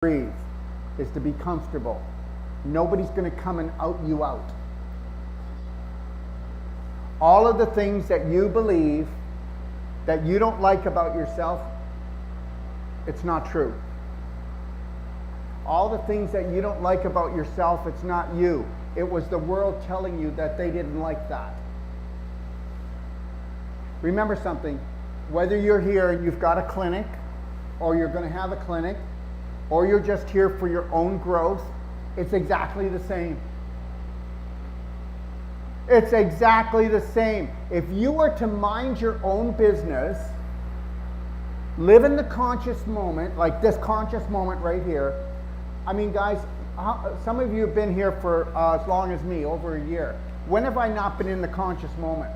breathe is to be comfortable. Nobody's going to come and out you out. All of the things that you believe that you don't like about yourself, it's not true. All the things that you don't like about yourself, it's not you. It was the world telling you that they didn't like that. Remember something, whether you're here and you've got a clinic, or you're going to have a clinic, or you're just here for your own growth, it's exactly the same. It's exactly the same. If you were to mind your own business, live in the conscious moment, like this conscious moment right here. I mean, guys, some of you have been here for as long as me, over a year. When have I not been in the conscious moment?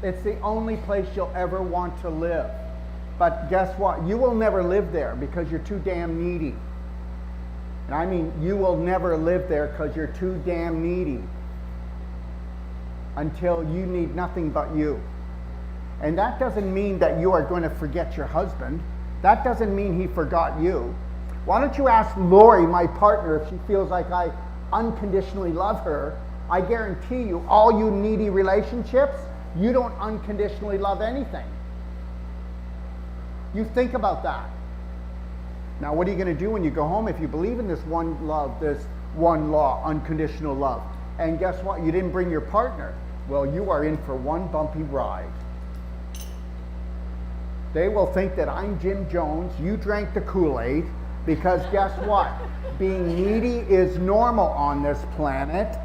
It's the only place you'll ever want to live. But guess what? You will never live there because you're too damn needy. And I mean, you will never live there because you're too damn needy until you need nothing but you. And that doesn't mean that you are going to forget your husband. That doesn't mean he forgot you. Why don't you ask Lori, my partner, if she feels like I unconditionally love her? I guarantee you, all you needy relationships, you don't unconditionally love anything. You think about that. Now, what are you going to do when you go home if you believe in this one love, this one law, unconditional love? And guess what? You didn't bring your partner. Well, you are in for one bumpy ride. They will think that I'm Jim Jones, you drank the Kool-Aid, because guess what? Being needy is normal on this planet.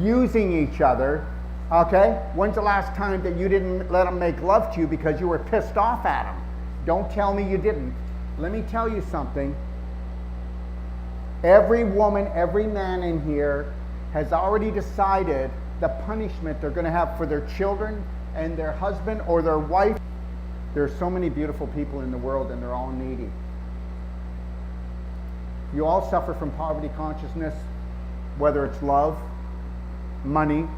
Using each other, okay? When's the last time that you didn't let them make love to you because you were pissed off at them? Don't tell me you didn't. Let me tell you something. Every woman, every man in here has already decided the punishment they're going to have for their children and their husband or their wife. There's so many beautiful people in the world and they're all needy. You all suffer from poverty consciousness, whether it's love, money,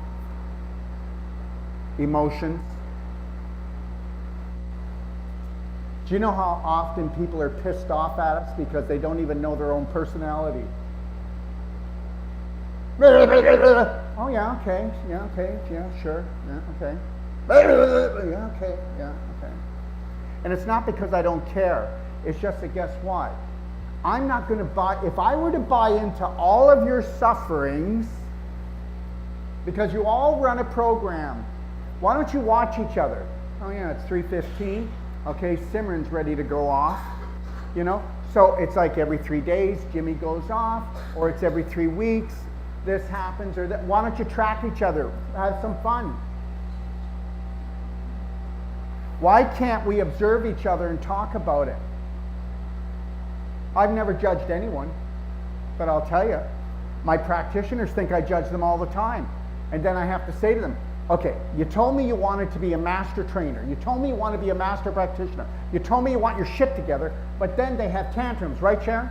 emotions. Do you know how often people are pissed off at us because they don't even know their own personality? Oh yeah, okay, yeah, sure, yeah, okay. Yeah, okay, yeah, okay. And it's not because I don't care. It's just that guess what? I'm not going to buy, if I were to buy into all of your sufferings, because you all run a program, why don't you watch each other? Oh yeah, it's 3:15. Okay, Simran's ready to go off, you know? So it's like every 3 days, Jimmy goes off, or it's every 3 weeks, this happens, or that. Why don't you track each other? Have some fun. Why can't we observe each other and talk about it? I've never judged anyone, but I'll tell you, my practitioners think I judge them all the time. And then I have to say to them, okay, you told me you wanted to be a master trainer. You told me you want to be a master practitioner. You told me you want your shit together, but then they have tantrums, right, Sharon?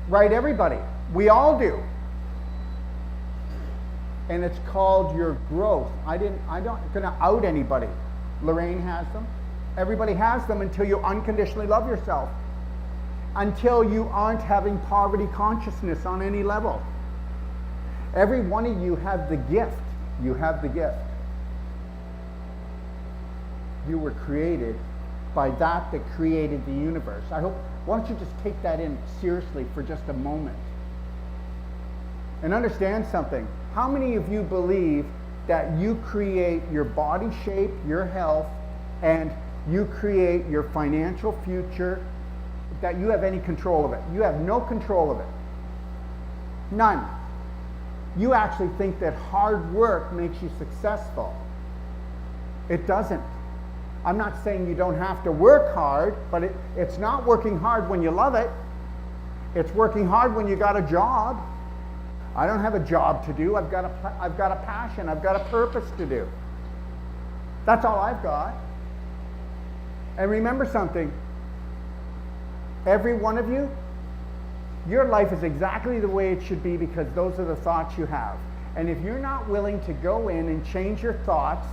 Right, everybody. We all do. And it's called your growth. I'm not going to out anybody. Lorraine has them. Everybody has them until you unconditionally love yourself. Until you aren't having poverty consciousness on any level. Every one of you have the gift. You have the gift. You were created by that created the universe. Why don't you just take that in seriously for just a moment? And understand something. How many of you believe that you create your body shape, your health, and you create your financial future, that you have any control of it? You have no control of it. None. You actually think that hard work makes you successful. It doesn't. I'm not saying you don't have to work hard, but it's not working hard when you love it. It's working hard when you got a job. I don't have a job to do. I've got a passion. I've got a purpose to do. That's all I've got. And remember something. Every one of you, your life is exactly the way it should be because those are the thoughts you have. And if you're not willing to go in and change your thoughts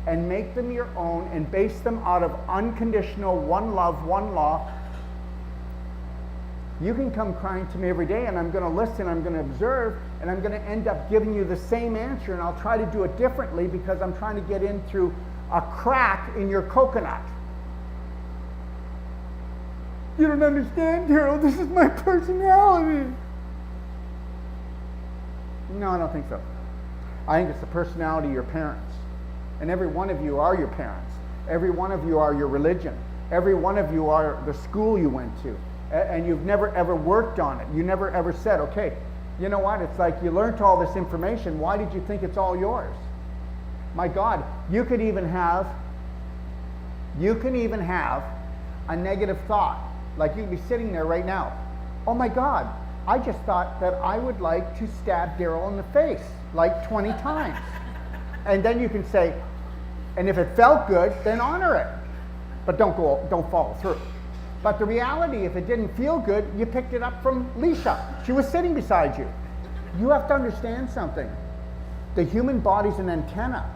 and make them your own and base them out of unconditional one love, one law, you can come crying to me every day, and I'm going to listen, I'm going to observe, and I'm going to end up giving you the same answer, and I'll try to do it differently because I'm trying to get in through a crack in your coconut. You don't understand, Daryl. This is my personality. No, I don't think so. I think it's the personality of your parents. And every one of you are your parents. Every one of you are your religion. Every one of you are the school you went to. And you've never ever worked on it. You never ever said, okay, you know what? It's like you learned all this information. Why did you think it's all yours? My God, you could even have a negative thought. Like you could be sitting there right now. Oh my God, I just thought that I would like to stab Daryl in the face like 20 times. And then you can say, and if it felt good, then honor it. But don't follow through. But the reality, if it didn't feel good, you picked it up from Lisa. She was sitting beside you. You have to understand something. The human body's an antenna.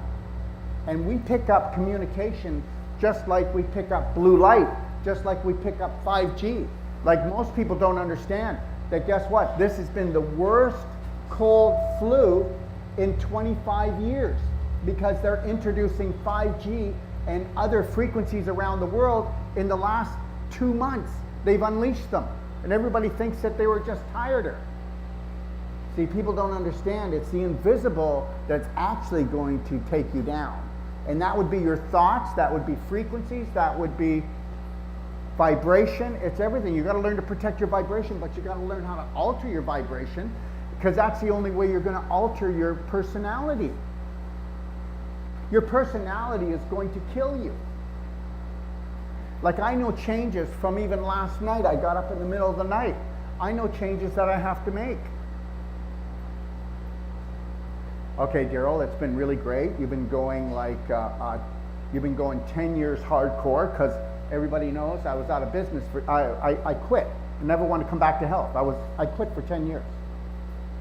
And we pick up communication just like we pick up blue light, just like we pick up 5G. Like most people don't understand that, guess what? This has been the worst cold flu in 25 years because they're introducing 5G and other frequencies around the world in the last 2 months. They've unleashed them, and everybody thinks that they were just tireder. See, people don't understand it's the invisible that's actually going to take you down. And that would be your thoughts, that would be frequencies, that would be vibration. It's everything. You got to learn to protect your vibration, but you got to learn how to alter your vibration, because that's the only way you're going to alter your personality. Your personality is going to kill you. Like I know changes from even last night. I got up in the middle of the night. I know changes that I have to make. Okay, Daryl, it's been really great. You've been going you've been going 10 years hardcore, because everybody knows I was out of business. I quit. I never wanted to come back to health. I quit for 10 years.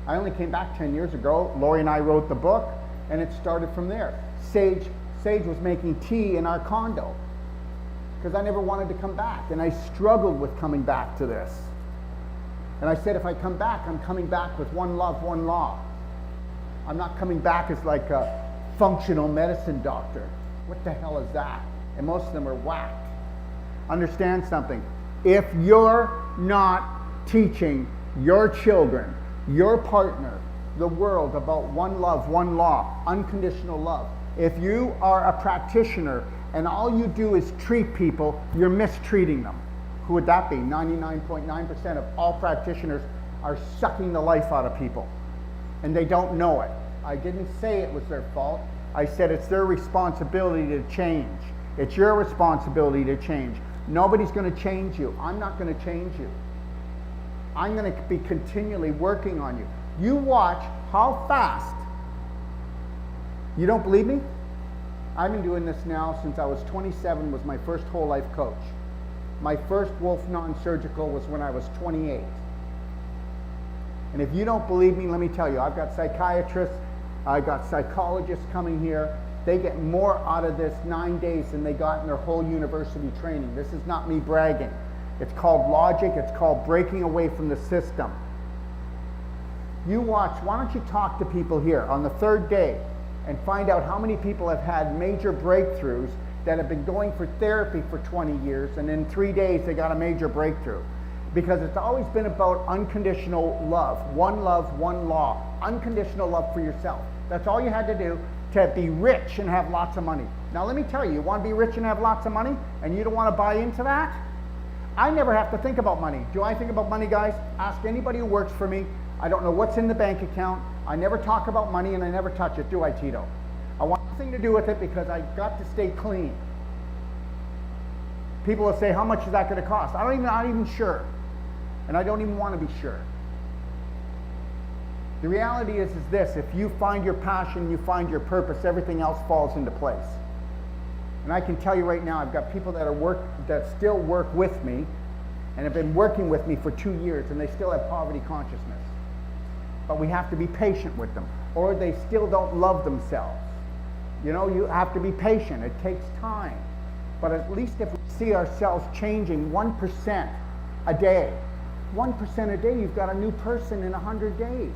I only came back 10 years ago. Lori and I wrote the book, and it started from there. Sage was making tea in our condo, because I never wanted to come back, and I struggled with coming back to this. And I said, if I come back, I'm coming back with one love, one law. I'm not coming back as like a functional medicine doctor. What the hell is that? And most of them are whacked. Understand something. If you're not teaching your children, your partner, the world about one love, one law, unconditional love, if you are a practitioner and all you do is treat people, you're mistreating them. Who would that be? 99.9% of all practitioners are sucking the life out of people, and they don't know it. I didn't say it was their fault. I said it's their responsibility to change. It's your responsibility to change. Nobody's going to change you. I'm not going to change you. I'm going to be continually working on you. You watch how fast. You don't believe me? I've been doing this now since I was 27, was my first whole life coach. My first Wolf non-surgical was when I was 28. And if you don't believe me, let me tell you, I've got psychiatrists, I've got psychologists coming here. They get more out of this 9 days than they got in their whole university training. This is not me bragging. It's called logic. It's called breaking away from the system. You watch. Why don't you talk to people here on the third day and find out how many people have had major breakthroughs that have been going for therapy for 20 years, and in 3 days they got a major breakthrough. Because it's always been about unconditional love, one law, unconditional love for yourself. That's all you had to do to be rich and have lots of money. Now let me tell you, you want to be rich and have lots of money, and you don't want to buy into that? I never have to think about money. Do I think about money, guys? Ask anybody who works for me. I don't know what's in the bank account. I never talk about money, and I never touch it, do I, Tito? I want nothing to do with it because I got to stay clean. People will say, how much is that going to cost? I'm not even sure. And I don't even want to be sure. The reality is this: if you find your passion, you find your purpose, everything else falls into place. And I can tell you right now, I've got people that still work with me and have been working with me for 2 years, and they still have poverty consciousness. But we have to be patient with them, or they still don't love themselves. You know, you have to be patient. It takes time. But at least if we see ourselves changing 1% a day, 1% a day, you've got a new person in 100 days.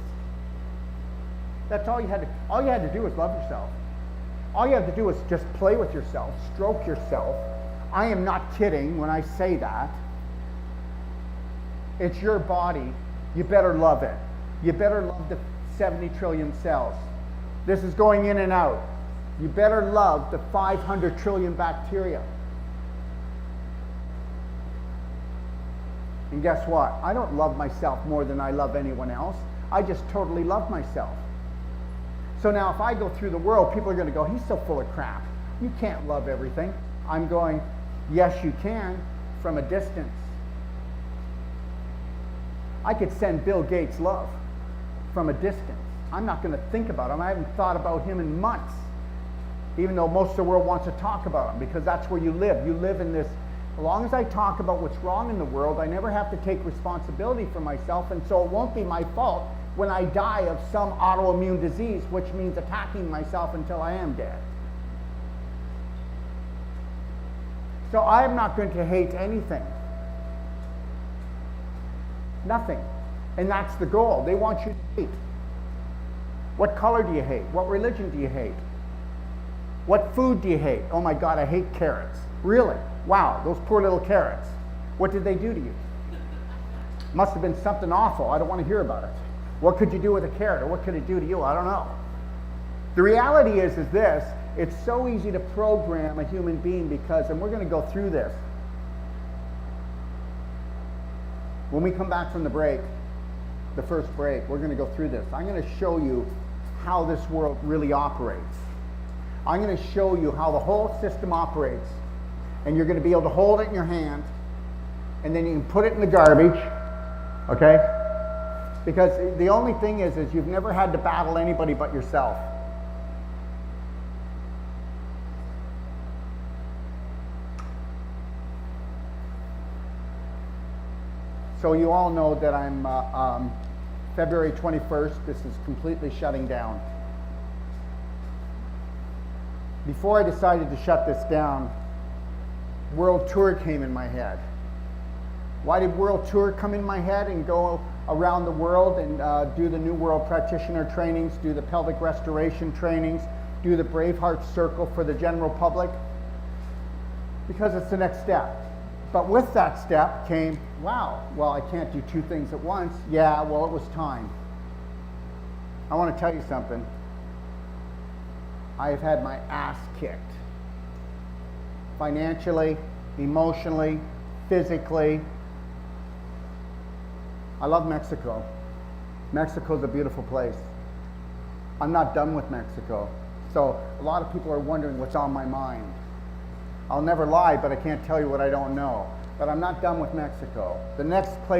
That's all you had to do was love yourself. All you have to do is just play with yourself, stroke yourself. I am not kidding when I say that. It's your body. You better love it. You better love the 70 trillion cells. This is going in and out. You better love the 500 trillion bacteria. And guess what? I don't love myself more than I love anyone else. I just totally love myself. So now if I go through the world, people are going to go, he's so full of crap. You can't love everything. I'm going, yes, you can, from a distance. I could send Bill Gates love from a distance. I'm not going to think about him. I haven't thought about him in months, even though most of the world wants to talk about him, because that's where you live. You live in this. As long as I talk about what's wrong in the world, I never have to take responsibility for myself, and so it won't be my fault when I die of some autoimmune disease, which means attacking myself until I am dead. So I'm not going to hate anything. Nothing. And that's the goal. They want you to hate. What color do you hate? What religion do you hate? What food do you hate? Oh my God, I hate carrots. Really? Wow, those poor little carrots. What did they do to you? Must have been something awful. I don't want to hear about it. What could you do with a carrot, or what could it do to you? I don't know. The reality is this, it's so easy to program a human being because, and we're going to go through this. When we come back from the break, the first break, we're going to go through this. I'm going to show you how this world really operates. I'm going to show you how the whole system operates. And you're going to be able to hold it in your hand, and then you can put it in the garbage, okay? Because the only thing is you've never had to battle anybody but yourself. So you all know that I'm February 21st, this is completely shutting down. Before I decided to shut this down, World Tour came in my head. Why did World Tour come in my head and go around the world and do the New World Practitioner trainings, do the pelvic restoration trainings, do the Braveheart Circle for the general public? Because it's the next step. But with that step came, wow, well, I can't do two things at once. Yeah, well, it was time. I want to tell you something. I have had my ass kicked. Financially, emotionally, physically. I love Mexico. Mexico's a beautiful place. I'm not done with Mexico. So a lot of people are wondering what's on my mind. I'll never lie, but I can't tell you what I don't know. But I'm not done with Mexico. The next place